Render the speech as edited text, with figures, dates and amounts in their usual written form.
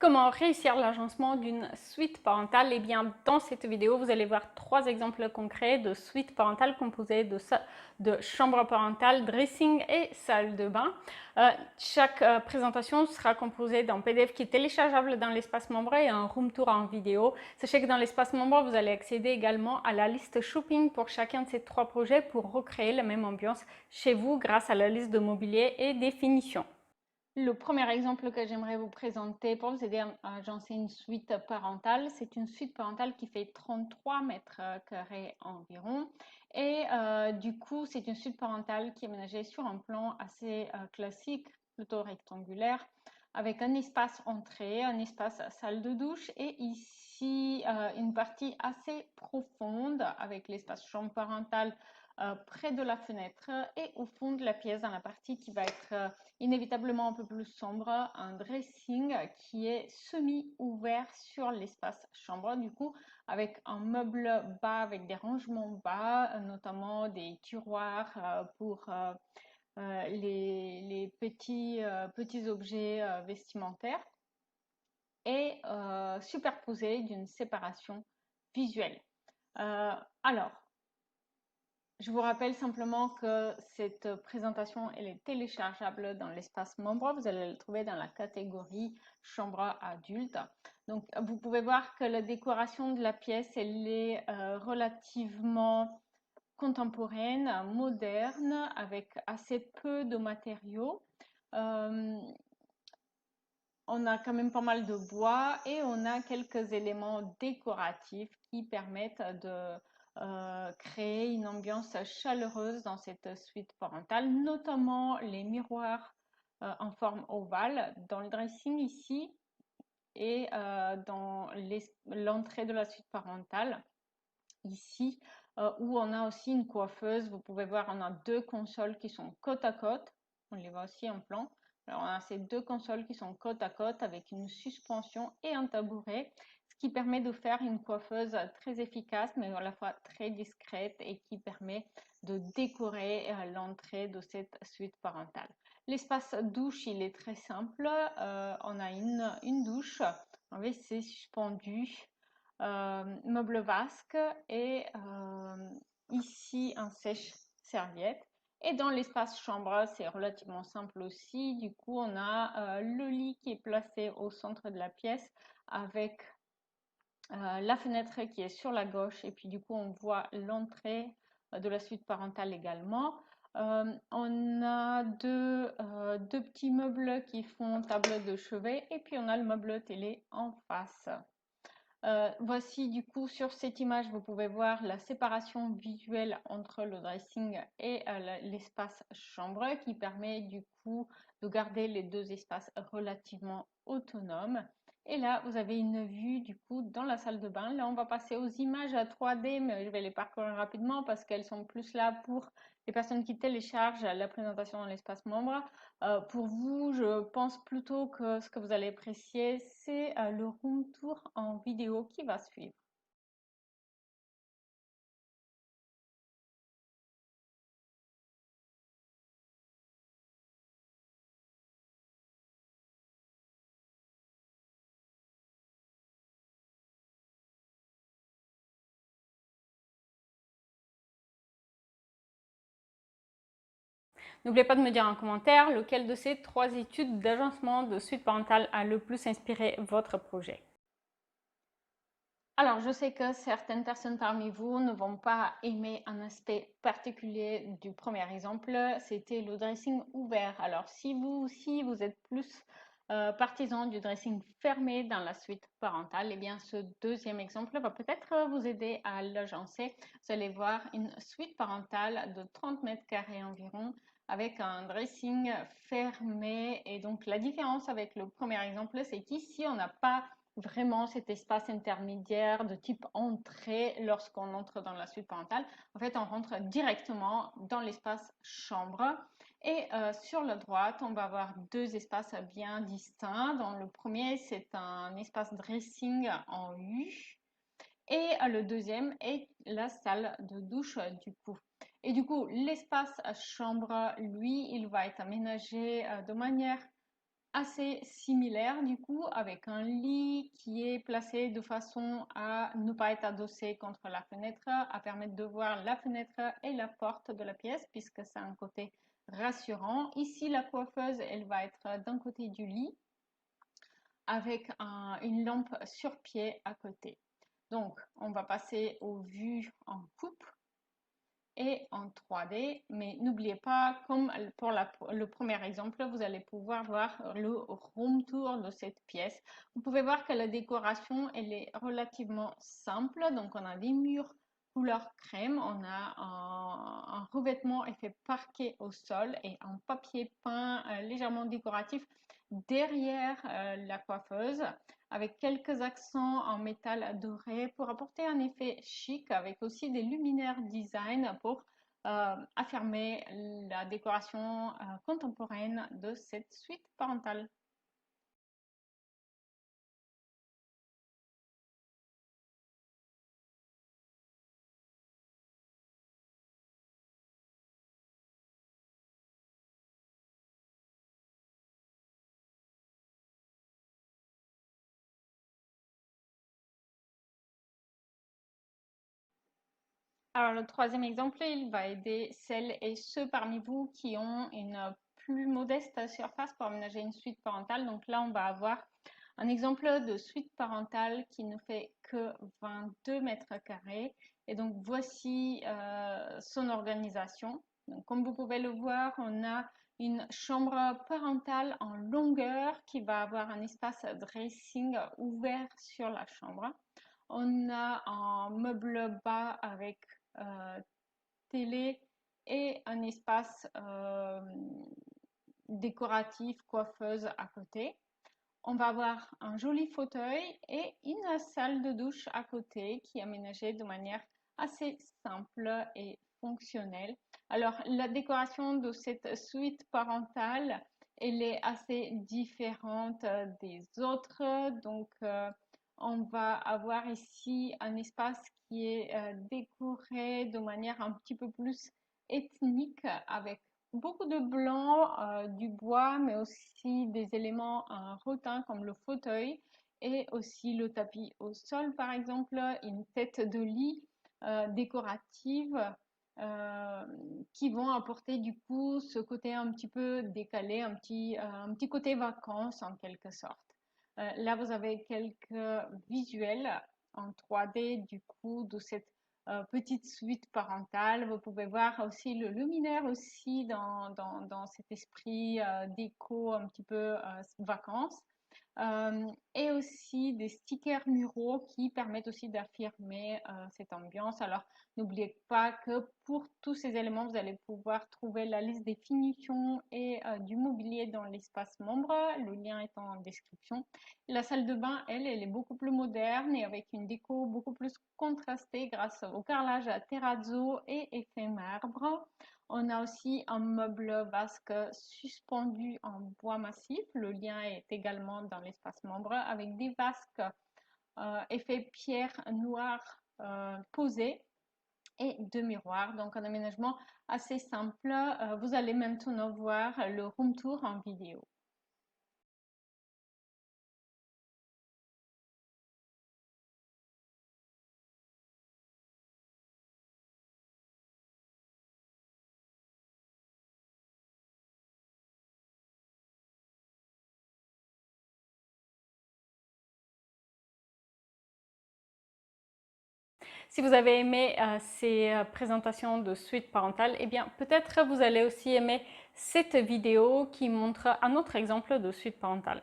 Comment réussir l'agencement d'une suite parentale? Eh bien, dans cette vidéo, vous allez voir 3 exemples concrets de suites parentales composées de chambre parentale, dressing et salle de bain. Chaque présentation sera composée d'un PDF qui est téléchargeable dans l'espace membre et un room tour en vidéo. Sachez que dans l'espace membre, vous allez accéder également à la liste shopping pour chacun de ces 3 projets pour recréer la même ambiance chez vous grâce à la liste de mobilier et des finitions. Le premier exemple que j'aimerais vous présenter pour vous aider à agencer une suite parentale, c'est une suite parentale qui fait 33 mètres carrés environ. Et du coup, c'est une suite parentale qui est aménagée sur un plan assez classique, plutôt rectangulaire, avec un espace entrée, un espace salle de douche et ici une partie assez profonde avec l'espace chambre parentale près de la fenêtre et au fond de la pièce dans la partie qui va être inévitablement un peu plus sombre, un dressing qui est semi-ouvert sur l'espace chambre, du coup avec un meuble bas, avec des rangements bas, notamment des tiroirs pour les petits objets vestimentaires et superposés d'une séparation visuelle. Alors, je vous rappelle simplement que cette présentation, elle est téléchargeable dans l'espace membre. Vous allez le trouver dans la catégorie chambre adulte. Donc, vous pouvez voir que la décoration de la pièce, elle est relativement contemporaine, moderne, avec assez peu de matériaux. On a quand même pas mal de bois et on a quelques éléments décoratifs qui permettent de créer une ambiance chaleureuse dans cette suite parentale, notamment les miroirs en forme ovale dans le dressing ici et dans l'entrée de la suite parentale ici où on a aussi une coiffeuse. Vous pouvez voir, on a deux consoles qui sont côte à côte, on les voit aussi en plan. Alors, on a ces deux consoles qui sont côte à côte avec une suspension et un tabouret, ce qui permet de faire une coiffeuse très efficace, mais à la fois très discrète et qui permet de décorer l'entrée de cette suite parentale. L'espace douche, il est très simple. On a une douche, un WC suspendu, meuble vasque et ici un sèche-serviette. Et dans l'espace chambre, c'est relativement simple aussi. Du coup, on a le lit qui est placé au centre de la pièce avec la fenêtre qui est sur la gauche. Et puis, du coup, on voit l'entrée de la suite parentale également. On a deux petits meubles qui font table de chevet. Et puis, on a le meuble télé en face. Voici du coup sur cette image, vous pouvez voir la séparation visuelle entre le dressing et l'espace chambre qui permet du coup de garder les deux espaces relativement autonomes. Et là, vous avez une vue du coup dans la salle de bain. Là, on va passer aux images à 3D, mais je vais les parcourir rapidement parce qu'elles sont plus là pour les personnes qui téléchargent la présentation dans l'espace membre. Pour vous, je pense plutôt que ce que vous allez apprécier, c'est le room tour en vidéo qui va suivre. N'oubliez pas de me dire en commentaire lequel de ces 3 études d'agencement de suite parentale a le plus inspiré votre projet. Alors, je sais que certaines personnes parmi vous ne vont pas aimer un aspect particulier du premier exemple, c'était le dressing ouvert. Alors, si vous aussi, vous êtes plus partisan du dressing fermé dans la suite parentale, eh bien, ce deuxième exemple va peut-être vous aider à l'agencer. Vous allez voir une suite parentale de 30 mètres carrés environ avec un dressing fermé. Et donc, la différence avec le premier exemple, c'est qu'ici, on n'a pas vraiment cet espace intermédiaire de type entrée lorsqu'on entre dans la suite parentale. En fait, on rentre directement dans l'espace chambre. Et sur la droite, on va avoir deux espaces bien distincts. Dans le premier, c'est un espace dressing en U. Et le deuxième est la salle de douche du coup. Et du coup, l'espace chambre, lui, il va être aménagé de manière assez similaire du coup, avec un lit qui est placé de façon à ne pas être adossé contre la fenêtre, à permettre de voir la fenêtre et la porte de la pièce, puisque c'est un côté rassurant. Ici, la coiffeuse, elle va être d'un côté du lit, avec une lampe sur pied à côté. Donc, on va passer aux vues en coupe et en 3D, mais n'oubliez pas, comme pour le premier exemple, vous allez pouvoir voir le room tour de cette pièce. Vous pouvez voir que la décoration, elle est relativement simple, donc on a des murs couleur crème, on a un revêtement effet parquet au sol et un papier peint légèrement décoratif derrière la coiffeuse, avec quelques accents en métal doré pour apporter un effet chic, avec aussi des luminaires design pour affirmer la décoration contemporaine de cette suite parentale. Alors, le troisième exemple, il va aider celles et ceux parmi vous qui ont une plus modeste surface pour aménager une suite parentale. Donc là, on va avoir un exemple de suite parentale qui ne fait que 22 mètres carrés. Et donc, voici son organisation. Donc, comme vous pouvez le voir, on a une chambre parentale en longueur qui va avoir un espace dressing ouvert sur la chambre. On a un meuble bas avec télé et un espace décoratif, coiffeuse à côté. On va avoir un joli fauteuil et une salle de douche à côté qui est aménagée de manière assez simple et fonctionnelle. Alors, la décoration de cette suite parentale, elle est assez différente des autres. Donc, on va avoir ici un espace qui est décoré de manière un petit peu plus ethnique, avec beaucoup de blanc, du bois, mais aussi des éléments reteints comme le fauteuil et aussi le tapis au sol, par exemple, une tête de lit décorative euh, qui vont apporter du coup ce côté un petit peu décalé, un petit côté vacances en quelque sorte. Là, vous avez quelques visuels en 3D du coup de cette petite suite parentale. Vous pouvez voir aussi le luminaire aussi dans cet esprit déco un petit peu vacances. Et aussi des stickers muraux qui permettent aussi d'affirmer cette ambiance. Alors, n'oubliez pas que pour tous ces éléments, vous allez pouvoir trouver la liste des finitions et du mobilier dans l'espace membre. Le lien est en description. La salle de bain, elle est beaucoup plus moderne et avec une déco beaucoup plus contrastée grâce au carrelage à terrazzo et effet marbre. On a aussi un meuble vasque suspendu en bois massif. Le lien est également dans l'espace membre avec des vasques effet pierre noire posés et deux miroirs. Donc un aménagement assez simple. Vous allez maintenant voir le room tour en vidéo. Si vous avez aimé ces présentations de suite parentale, eh bien peut-être vous allez aussi aimer cette vidéo qui montre un autre exemple de suite parentale.